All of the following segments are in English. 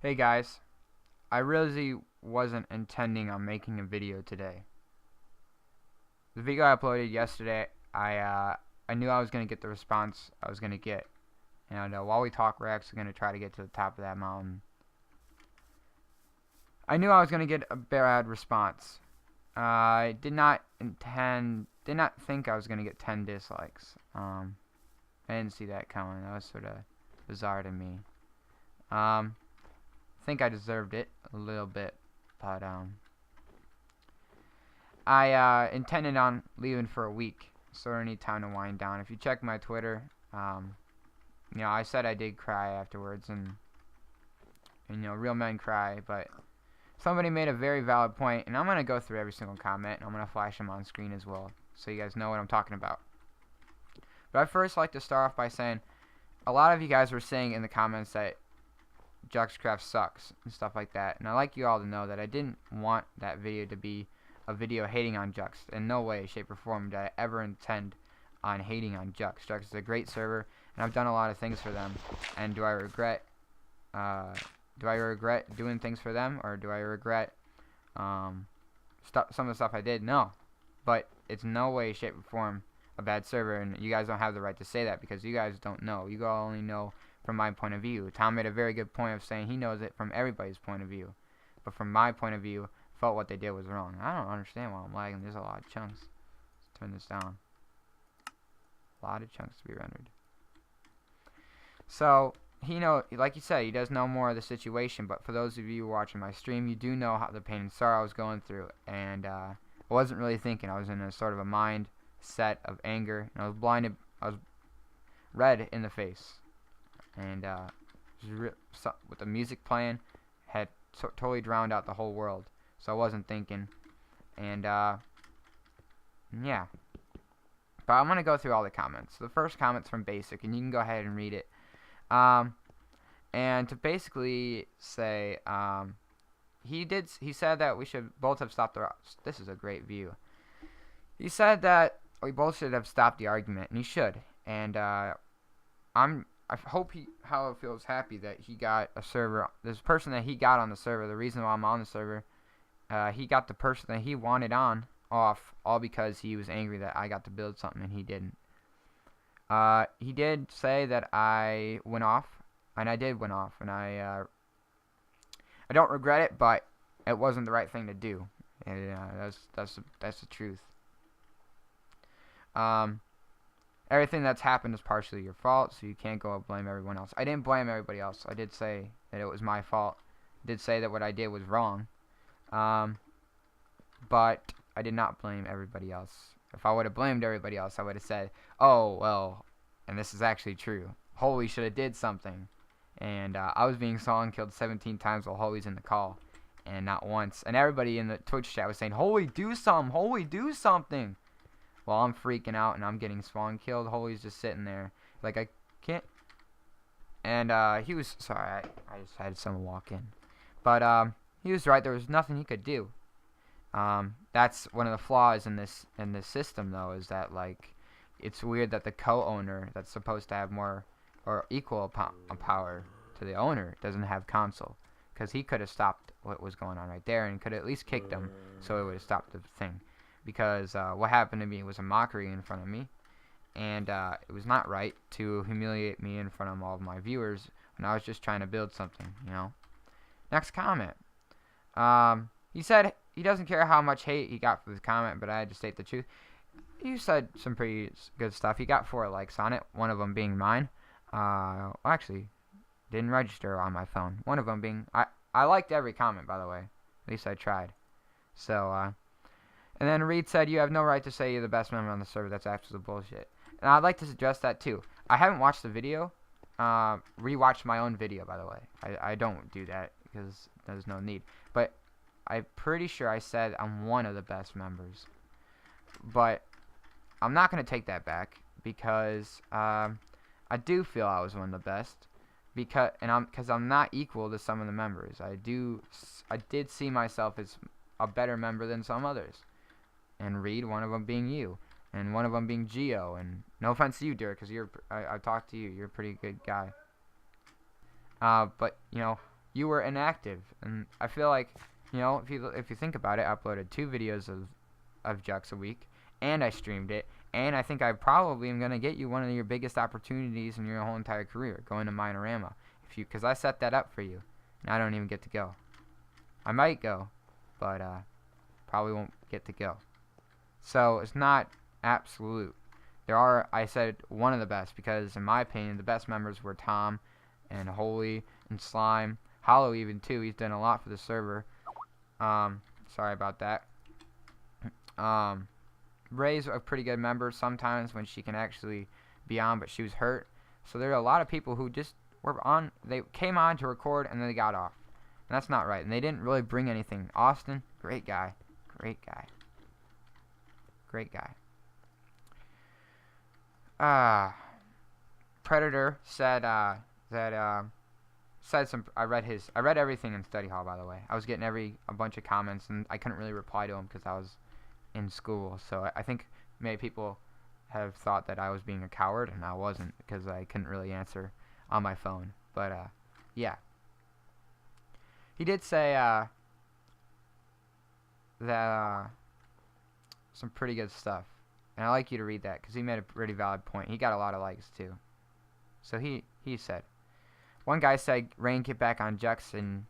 Hey guys, I really wasn't intending on making a video today. The video I uploaded yesterday, I knew I was gonna get the response I was gonna get, and while we talk, we're actually gonna try to get to the top of that mountain. I knew I was gonna get a bad response. I did not think I was gonna get 10 dislikes. I didn't see that coming. That was sort of bizarre to me. I think I deserved it a little bit, but I intended on leaving for a week, so I need time to wind down. If you check my Twitter, I said I did cry afterwards, and real men cry, but somebody made a very valid point, and I'm gonna go through every single comment, and I'm gonna flash them on screen as well, so you guys know what I'm talking about. But I'd first like to start off by saying, a lot of you guys were saying in the comments that Juxcraft sucks and stuff like that, and I'd like you all to know that I didn't want that video to be a video hating on Jux. In no way, shape, or form did I ever intend on hating on Jux. Jux is a great server, and I've done a lot of things for them. And do I regret doing things for them, or do I regret some of the stuff I did? No, but it's no way, shape, or form a bad server, and you guys don't have the right to say that because you guys don't know. You all only know from my point of view. Tom made a very good point of saying he knows it from everybody's point of view, but from my point of view, felt what they did was wrong. I don't understand why I'm lagging. There's a lot of chunks. Let's turn this down. A lot of chunks to be rendered. So like you said, he does know more of the situation. But for those of you watching my stream, you do know how the pain and sorrow I was going through, and I wasn't really thinking. I was in a sort of a mindset of anger, and I was blinded. I was red in the face, and with the music playing, had totally drowned out the whole world. So I wasn't thinking, and yeah. But I'm gonna go through all the comments. So the first comment's from Basic, and you can go ahead and read it. And to basically say, he said that we should both have stopped the. This is a great view. He said that we both should have stopped the argument, and he should. And I hope how it feels happy that he got a server. This person that he got on the server. The reason why I'm on the server. He got the person that he wanted off, all because he was angry that I got to build something and he didn't. He did say that I went off, and I did went off, and I don't regret it, but it wasn't the right thing to do. And that's the truth. Everything that's happened is partially your fault, so you can't go and blame everyone else. I didn't blame everybody else. I did say that it was my fault. I did say that what I did was wrong. But I did not blame everybody else. If I would have blamed everybody else, I would have said, oh, well, and this is actually true, Holy should have did something. And I was being song killed 17 times while Holy's in the call, and not once. And everybody in the Twitch chat was saying, Holy, do something, Holy, do something. While I'm freaking out and I'm getting spawn killed, Holy's just sitting there. Like, I can't. And he was, sorry, I just had someone walk in. But he was right, there was nothing he could do. That's one of the flaws in this system, though, is that, like, it's weird that the co-owner that's supposed to have more or equal power to the owner doesn't have console, because he could have stopped what was going on right there and could at least kicked him, so it would have stopped the thing. Because what happened to me was a mockery in front of me, and it was not right to humiliate me in front of all of my viewers when I was just trying to build something, Next comment. He said he doesn't care how much hate he got for this comment, but I had to state the truth. You said some pretty good stuff. He got 4 likes on it, one of them being mine. Actually, didn't register on my phone. One of them being... I liked every comment, by the way. At least I tried. So, and then Reed said, you have no right to say you're the best member on the server. That's absolute bullshit. And I'd like to address that, too. I haven't watched the video. Rewatched my own video, by the way. I don't do that because there's no need. But I'm pretty sure I said I'm one of the best members. But I'm not going to take that back because I do feel I was one of the best because I'm not equal to some of the members. I did see myself as a better member than some others. And Reed, one of them being you, and one of them being Geo. And no offense to you, Derek, because I talked to you. You're a pretty good guy. But you you were inactive. And I feel like, you know, if you think about it, I uploaded 2 videos of Jux a week, and I streamed it, and I think I probably am gonna get you one of your biggest opportunities in your whole entire career, going to Minorama, because I set that up for you, and I don't even get to go. I might go, but probably won't get to go. So it's not absolute. There are, I said, one of the best, because in my opinion, the best members were Tom and Holy and Slime, Hollow even too. He's done a lot for the server. Sorry about that. Ray's a pretty good member sometimes when she can actually be on, but she was hurt. So there are a lot of people who just were on, they came on to record and then they got off. And that's not right. And they didn't really bring anything. Austin, great guy. Great guy. Great guy. Predator said I read everything in study hall, by the way. I was getting a bunch of comments, and I couldn't really reply to them because I was in school. So I think maybe people have thought that I was being a coward, and I wasn't, because I couldn't really answer on my phone. But yeah, he did say that some pretty good stuff, and I'd like you to read that because he made a pretty valid point. He got a lot of likes too. So he said, one guy said Rain get back on Jux, and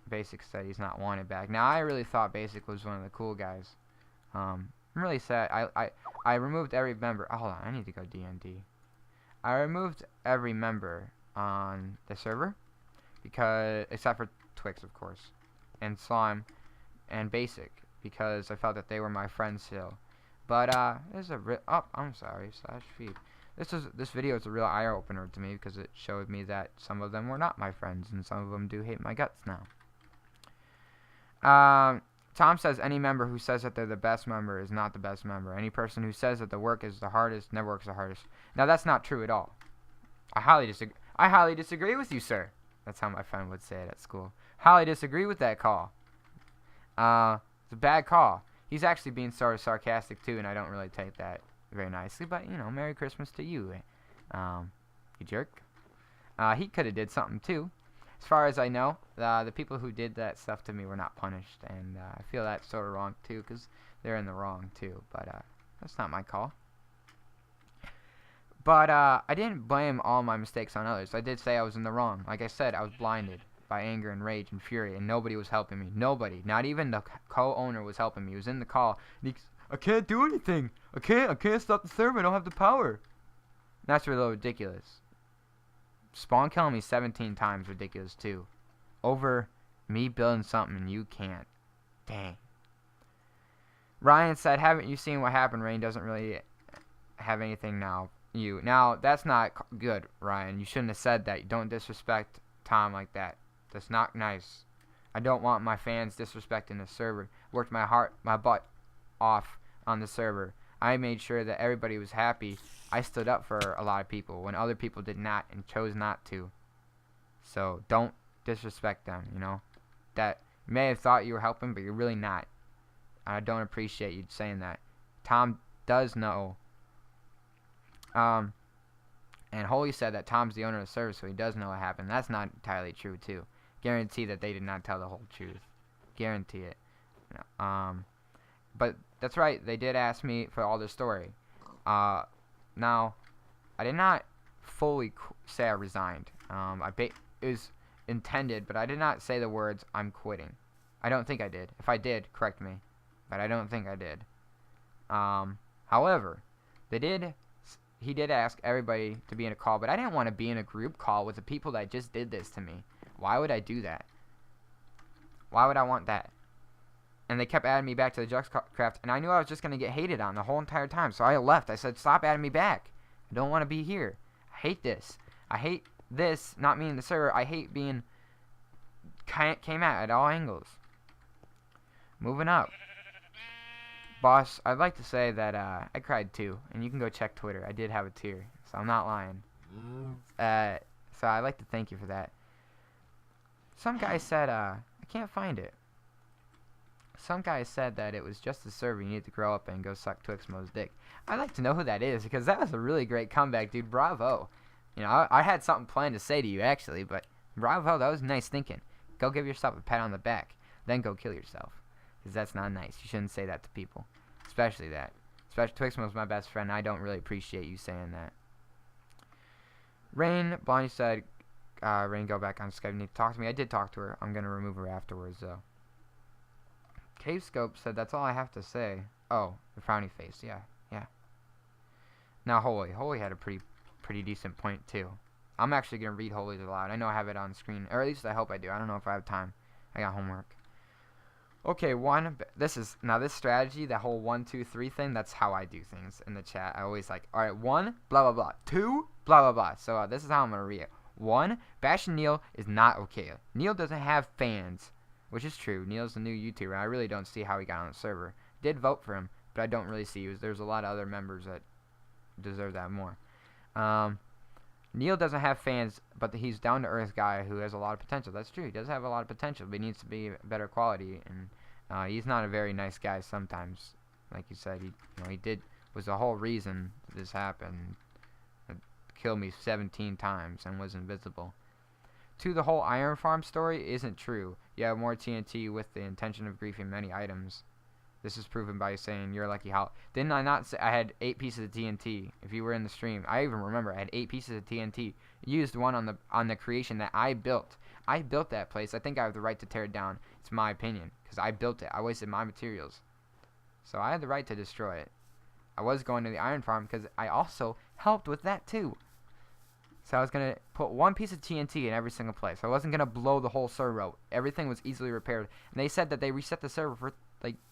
Basic said he's not wanted back. Now I really thought Basic was one of the cool guys. I'm really sad. I removed every member. Oh, hold on, I need to go D&D. I removed every member on the server, because except for Twix, of course, and Slime, and Basic, because I felt that they were my friends still. But there's a I'm sorry, /feed. This video is a real eye opener to me, because it showed me that some of them were not my friends, and some of them do hate my guts now. Tom says any member who says that they're the best member is not the best member. Any person who says that the work is the hardest never works the hardest. Now that's not true at all. I highly disagree with you, sir. That's how my friend would say it at school. Highly disagree with that call. It's a bad call. He's actually being sort of sarcastic too, and I don't really take that very nicely. But you know, Merry Christmas to you, you jerk. He could have did something too. As far as I know, the people who did that stuff to me were not punished, and I feel that's sort of wrong too, because they're in the wrong too. But that's not my call. But I didn't blame all my mistakes on others. I did say I was in the wrong. Like I said, I was blinded by anger and rage and fury, and nobody was helping me. Nobody, not even the co-owner, was helping me. He was in the call. And I can't do anything. I can't stop the server. I don't have the power. And that's really ridiculous. Spawn killing me 17 times ridiculous too. Over me building something and you can't. Dang. Ryan said, haven't you seen what happened? Rain doesn't really have anything now. Now, that's not good, Ryan. You shouldn't have said that. You don't disrespect Tom like that. That's not nice. I don't want my fans disrespecting the server. Worked my butt off on the server. I made sure that everybody was happy. I stood up for a lot of people when other people did not and chose not to. So don't disrespect them, you know. That you may have thought you were helping, but you're really not. I don't appreciate you saying that. Tom does know. And Holy said that Tom's the owner of the server, so he does know what happened. That's not entirely true, too. Guarantee that they did not tell the whole truth. Guarantee it. But that's right. They did ask me for all the story. Now, I did not fully say I resigned. It was intended, but I did not say the words, I'm quitting. I don't think I did. If I did, correct me. But I don't think I did. However, he did ask everybody to be in a call, but I didn't want to be in a group call with the people that just did this to me. Why would I do that? Why would I want that? And they kept adding me back to the Juxcraft, and I knew I was just going to get hated on the whole entire time, so I left. I said, stop adding me back. I don't want to be here. I hate this. I hate this, not me in the server. I hate being came at all angles. Moving up. Boss, I'd like to say that I cried too, and you can go check Twitter. I did have a tear, so I'm not lying. So I'd like to thank you for that. Some guy said, I can't find it. Some guy said that it was just the server. You need to grow up and go suck Twixmo's dick. I'd like to know who that is, because that was a really great comeback, dude. Bravo. You know, I had something planned to say to you, actually, but Bravo, hell, that was nice thinking. Go give yourself a pat on the back, then go kill yourself. Because that's not nice. You shouldn't say that to people. Especially that. Especially Twixmo's my best friend. I don't really appreciate you saying that. Rain, Blondie said, Rain, go back on Skype. You need to talk to me. I did talk to her. I'm going to remove her afterwards, though. Cave Scope said, that's all I have to say. Oh, the frowny face. Yeah. Now, Holy had a pretty decent point, too. I'm actually going to read Holy's aloud. I know I have it on screen. Or at least I hope I do. I don't know if I have time. I got homework. Okay, this strategy, that whole 1, 2, 3 thing, that's how I do things in the chat. I always like, alright, 1, blah, blah, blah. 2, blah, blah, blah. So this is how I'm going to read it. 1, bashing Neil is not okay. Neil doesn't have fans, which is true. Neil's a new YouTuber. I really don't see how he got on the server. Did vote for him, but I don't really see. There's a lot of other members that deserve that more. Neil doesn't have fans, but he's down-to-earth guy who has a lot of potential. That's true. He does have a lot of potential, but he needs to be better quality. And he's not a very nice guy sometimes. Like you said, was the whole reason this happened. It killed me 17 times and was invisible. 2, the whole Iron Farm story isn't true. You have more TNT with the intention of griefing many items. This is proven by saying you're lucky how. Didn't I not say I had 8 pieces of TNT? If you were in the stream, I even remember I had 8 pieces of TNT. Used one on the creation that I built. I built that place. I think I have the right to tear it down. It's my opinion because I built it. I wasted my materials, so I had the right to destroy it. I was going to the Iron Farm because I also helped with that too. So I was gonna put 1 piece of TNT in every single place. I wasn't gonna blow the whole server out. Everything was easily repaired, and they said that they reset the server for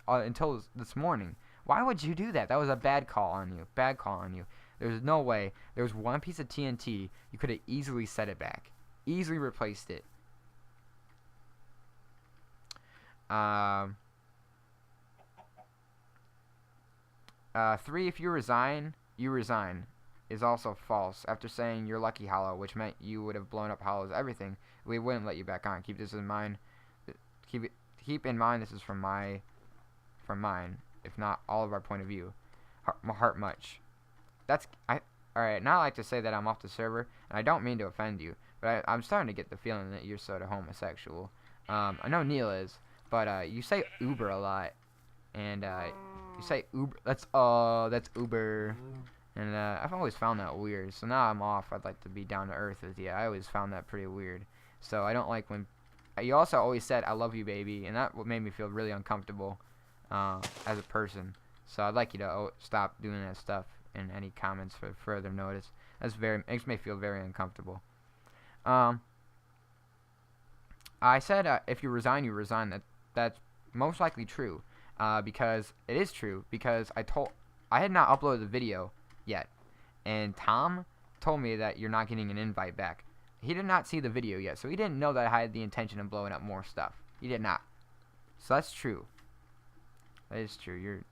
until this morning. Why would you do that? That was a bad call on you. Bad call on you. There's no way. There was 1 piece of TNT. You could have easily set it back. Easily replaced it. 3, if you resign, is also false. After saying you're lucky Hollow, which meant you would have blown up Hollow's everything, we wouldn't let you back on. Keep this in mind. Keep in mind this is from mine, if not all of our point of view. Heart much. Alright, now I like to say that I'm off the server, and I don't mean to offend you, but I'm starting to get the feeling that you're sort of homosexual. I know Neil is, but you say Uber a lot, and you say Uber. That's Uber, and I've always found that weird. So now I'm off. I'd like to be down to earth with you. I always found that pretty weird. So I don't like when. You also always said I love you, baby, and that made me feel really uncomfortable as a person. So I'd like you to stop doing that stuff in any comments for further notice. Makes me feel very uncomfortable. I said if you resign, you resign. That's most likely true, because it is true. Because I had not uploaded the video yet, and Tom told me that you're not getting an invite back. He did not see the video yet, so he didn't know that I had the intention of blowing up more stuff. He did not. So that's true. That is true.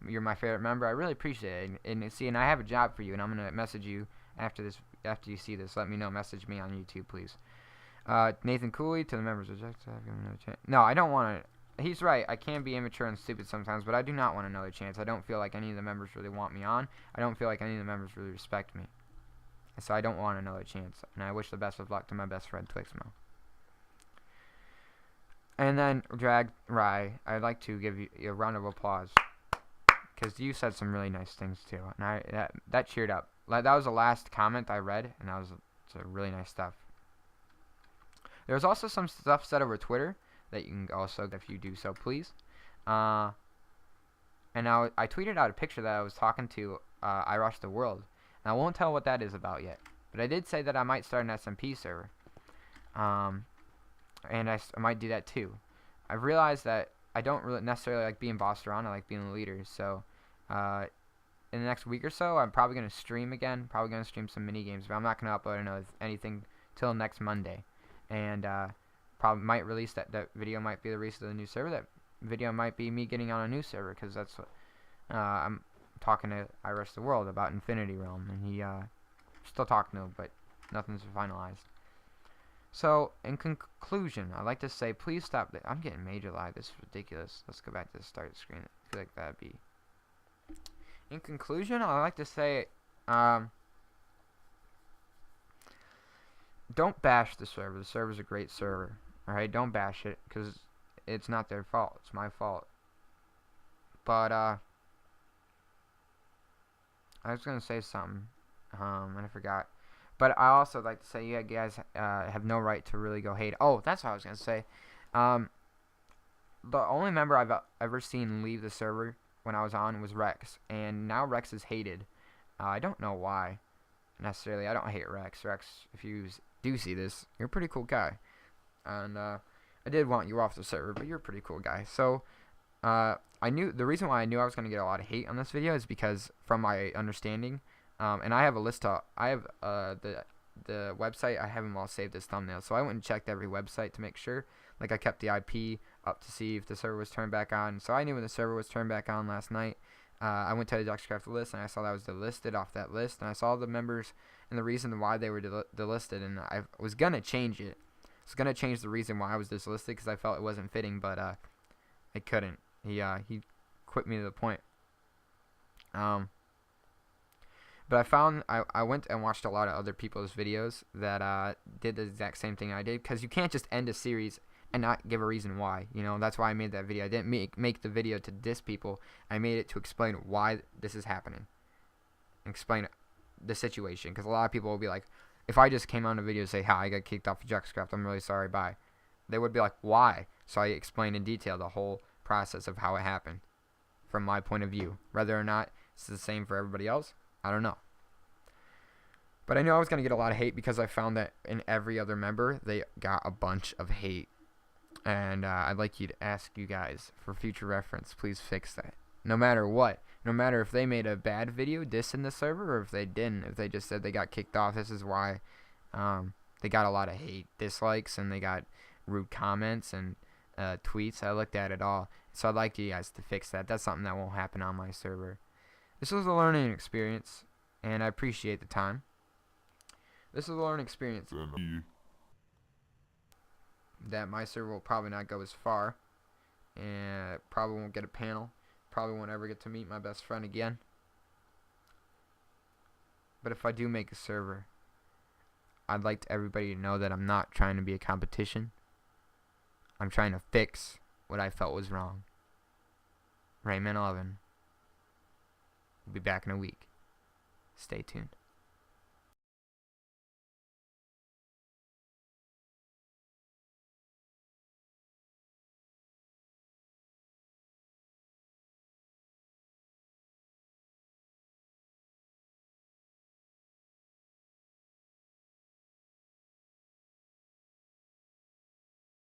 You're my favorite member. I really appreciate it. And I have a job for you, and I'm gonna message you after you see this. Let me know. Message me on YouTube, please. Nathan Cooley, to the members of Juxcraft. No, I don't want to. He's right. I can be immature and stupid sometimes, but I do not want another chance. I don't feel like any of the members really want me on. I don't feel like any of the members really respect me. So I don't want another chance. And I wish the best of luck to my best friend, Twixmo. And then, Drag Rye, I'd like to give you a round of applause, because you said some really nice things, too. And that cheered up. That was the last comment I read, and that was really nice stuff. There was also some stuff said over Twitter that you can also, if you do so, please. And now I tweeted out a picture that I was talking to I Rush the World. And I won't tell what that is about yet. But I did say that I might start an SMP server. And I might do that too. I've realized that I don't really necessarily like being bossed around. I like being the leader. So in the next week or so, I'm probably going to stream again. Probably going to stream some mini games. But I'm not going to upload anything till next Monday. And probably might release that video might be the release of the new server. That video might be me getting on a new server, because that's what I'm talking to I Rush the World about Infinity Realm, and he still talking to him, but nothing's finalized. So in conclusion, I'd like to say, please stop. I'm getting major lag. This is ridiculous. Let's go back to the start screen. I feel like that'd be. In conclusion, I'd like to say, don't bash the server. The server's a great server. Alright, don't bash it, because it's not their fault. It's my fault. But, I was going to say something, and I forgot. But I also like to say, you guys have no right to really go hate. Oh, that's what I was going to say. The only member I've ever seen leave the server when I was on was Rex. And now Rex is hated. I don't know why, necessarily. I don't hate Rex. Rex, if you do see this, you're a pretty cool guy. And I did want you off the server, but you're a pretty cool guy. So, I knew the reason why I knew I was going to get a lot of hate on this video is because, from my understanding, and I have a list of, I have the website, I have them all saved as thumbnails. So I went and checked every website to make sure. Like, I kept the IP up to see if the server was turned back on. So I knew when the server was turned back on last night. I went to the Juxcraft list, and I saw that was delisted off that list. And I saw the members and the reason why they were delisted. And I was going to change it. I was going to change the reason why I was delisted because I felt it wasn't fitting, but I couldn't. He quit me to the point. But I found I went and watched a lot of other people's videos that did the exact same thing I did, because you can't just end a series and not give a reason why. You know, that's why I made that video. I didn't make the video to diss people. I made it to explain why this is happening. Explain the situation, because a lot of people will be like, if I just came on a video and say, hi, I got kicked off of Juxcraft, I'm really sorry, bye. They would be like, why? So I explained in detail the whole process of how it happened from my point of view. Whether or not it's the same for everybody else, I don't know. But I knew I was going to get a lot of hate because I found that in every other member, they got a bunch of hate. And I'd like you to ask you guys, for future reference, please fix that. No matter what. No matter if they made a bad video dissing the server, or if they didn't. If they just said they got kicked off, this is why. They got a lot of hate, dislikes, and they got rude comments and tweets. I looked at it all. So I'd like you guys to fix that. That's something that won't happen on my server. This was a learning experience, and I appreciate the time. This is a learning experience that my server will probably not go as far, and probably won't get a panel. Probably won't ever get to meet my best friend again. But if I do make a server, I'd like everybody to know that I'm not trying to be a competition. I'm trying to fix what I felt was wrong. Rayman 11. We'll be back in a week. Stay tuned.